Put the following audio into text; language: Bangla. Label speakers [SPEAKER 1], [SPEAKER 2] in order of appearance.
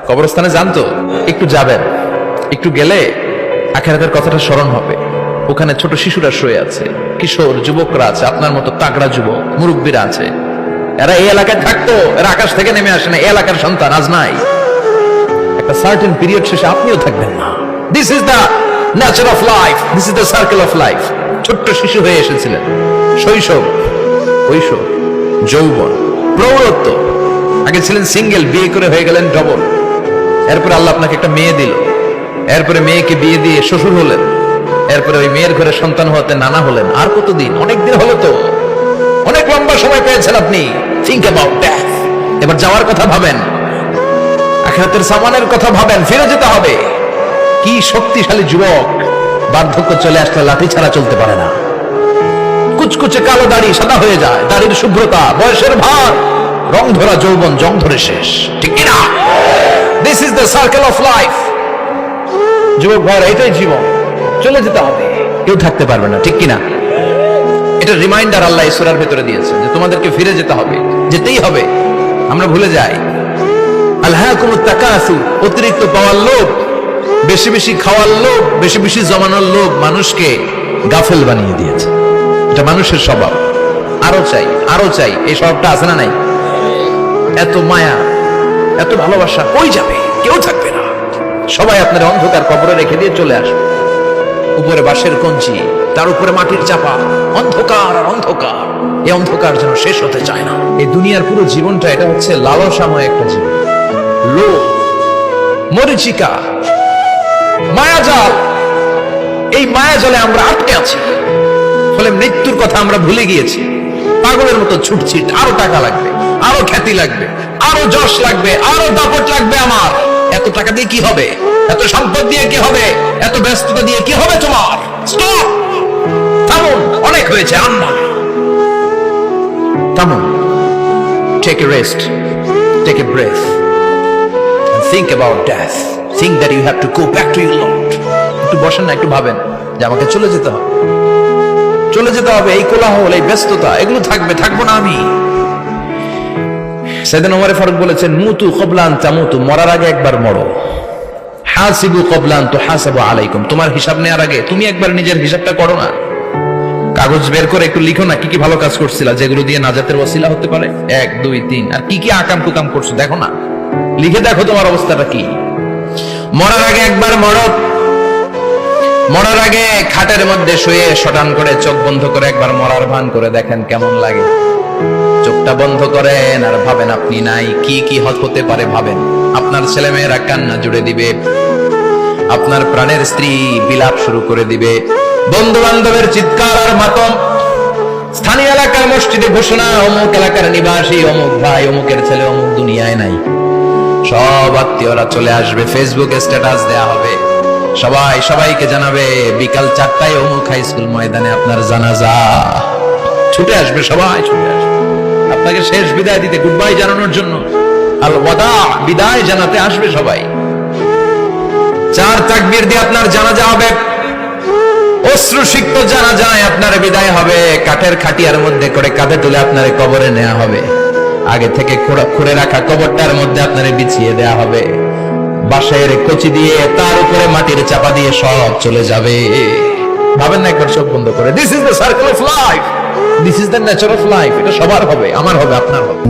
[SPEAKER 1] কবরস্থানে যান তো, একটু যাবেন, একটু গেলে আখিরাতের কথাটা স্মরণ হবে। ওখানে ছোট শিশুরা শুয়ে আছে, কিশোর যুবকরা আছে, আপনার মতো তাগড়া যুবক মুরব্বীরা আছে। এরা এই এলাকায় থাকতো, এরা আকাশ থেকে নেমে আসে না, এই এলাকার সন্তান, আজ নাই। একটা সার্টেন পিরিয়ড শেষে আপনিও থাকবেন না। This is the nature of life, this is the circle of life. ছোট্ট শিশু হয়ে এসেছিলেন, শৈশব, কৈশোর, যৌবন, প্রৌঢ়ত্ব। আগে ছিলেন সিঙ্গেল, বিয়ে করে হয়ে গেলেন ডবল। এরপরে আল্লাহ আপনাকে একটা মেয়ে দিল, এরপরে মেয়েকে বিয়ে দিয়ে শ্বশুর হলেন, এরপরে ওই মেয়ের ঘরে সন্তান হতে নানা হলেন। আর কতদিন? অনেক দিন হলো তো, অনেক লম্বা সময় পেয়েছেন আপনি। Think about that. এবার যাওয়ার কথা ভাবেন, আখিরাতের সামানের কথা ভাবেন, ফিরে যেতে হবে। কি শক্তিশালী যুবক, বার্ধক্য চলে আসলে লাঠি ছাড়া চলতে পারে না। কুচকুচে কালো দাড়ি সাদা হয়ে যায়, দাড়ির শুভ্রতা, বয়সের ভার, রং ধরা যৌবন জং ধরে শেষ, ঠিক কিনা? This is the circle of life. যুবক ভাইরা, এটাই জীবন, চলে যেতে হবে, কেউ থাকতে পারবে না, ঠিক কিনা? এটা রিমাইন্ডার আল্লাহ এই সূরার ভেতরে দিয়েছে যে তোমাদেরকে ফিরে যেতে হবে, যেতেই হবে। আমরা ভুলে যাই। আলহাকুমুত তাকাসুর, অতিরিক্ত পাওয়ার লোভ, বেশি বেশি খাওয়ার লোভ, বেশি বেশি জমানোর লোভ মানুষকে গাফেল বানিয়ে দিয়েছে। এটা মানুষের স্বভাব। আরো চাই, আরো চাই, এই স্বভাবটা আছে না নাই? এত মায়া, এত ভালোবাসা কই যাবে? কেউ থাকবে না। সবাই আপনার অন্ধকার কবরে রেখে দিয়ে চলে আসবে। উপরে বাঁশের কঞ্চি, তার উপরে মাটির চাপা, অন্ধকার আর অন্ধকার। এই অন্ধকার যেন শেষ হতে চায় না। এই দুনিয়ার পুরো জীবনটা এটা হচ্ছে লালসাময় একটা জীবন। লোভ, মরিচিকা, মায়াজাল। এই মায়াজালে আমরা আটকে আছি, ফলে মৃত্যুর কথা আমরা ভুলে গিয়েছি। পাগলের মতো ছুটছি, আরো টাকা লাগবে, আরো খ্যাতি লাগবে, আরো যশ লাগবে, আরো দাপট লাগবে আমার। এত টাকা দিয়ে কি হবে? এত সম্পদ দিয়ে কি হবে? এত ব্যস্ততা দিয়ে কি হবে তোমার? স্টপ, থামুন, অনেক হয়েছে। আম্মা, থামুন, take a rest, take a breath, think about death, think that you have to go back to your Lord. একটু বসেন না, একটু ভাবেন যে আমাকে চলে যেতে হবে, চলে যেতে হবে। এই কোলাহল, এই ব্যস্ততা, এগুলো থাকবে, থাকবো না আমি। সাইয়েদনা ওমর ফারুক বলেছেন, মুতু ক্বাবলা আন তামুতু, মরার আগে একবার মরো। হাসিবু ক্বাবলা আন তুহাসাবু আলাইকুম, তোমার হিসাব নেওয়ার আগে তুমি একবার নিজের হিসাবটা করো না। কাগজ বের করে একটু লিখো না, কি কি ভালো কাজ করছিলা, যেগুলো দিয়ে নাজাতের ওসিলা হতে পারে। 1 2 3, আর কি কি আকাম কুকাম করছো দেখো না, লিখে দেখো তোমার অবস্থাটা কি। মরার আগে একবার মরো। মরার আগে খাটের মধ্যে শুয়ে শটান করে চোখ বন্ধ করে একবার মরার ভান করে দেখেন কেমন লাগে। চোখটা বন্ধ করেন আর ভাবেন আপনি নাই, কি কি হতে পারে ভাবেন। আপনার ছেলেমেয়েরা কান্না জুড়ে দিবে, আপনার প্রাণের স্ত্রী বিলাপ শুরু করে দিবে, বন্ধু বান্ধবের চিৎকার আর মাতম, স্থানীয় এলাকার মসজিদে ঘোষণা, অমুক এলাকার নিবাসী অমুক ভাই, অমুকের ছেলে অমুক দুনিয়ায় নাই। সব আত্মীয়রা চলে আসবে, ফেসবুকে স্ট্যাটাস দেয়া হবে, সবাই সবাইকে জানাবে বিকাল 4টায় অমুক হাই স্কুল ময়দানে আপনার জানাজা। ছুটে আসবে, সবাই ছুটে আসবে আপনাকে শেষ বিদায় দিতে, গুড বাই জানানোর জন্য। আল ওয়াদা, বিদায় জানাতে আসবে সবাই। 4 তাকবীর দিয়ে আপনার জানাজা হবে, অশ্রুসিক্ত জানাজায় আপনার বিদায় হবে। কাঠের খাটিয়ার মধ্যে করে কাঁধে তুলে আপনার কবরে নেওয়া হবে। আগে থেকে খুঁড়ে রাখা কবরটার মধ্যে আপনার বিছিয়ে দেয়া হবে। বাঁশের কচি দিয়ে তার উপরে মাটির চাপা দিয়ে সব চলে যাবে। ভাবেন না একবার চোখ বন্ধ করে, this is the circle of life, this is the nature of life. এটা সবার হবে, আমার হবে, আপনার হবে।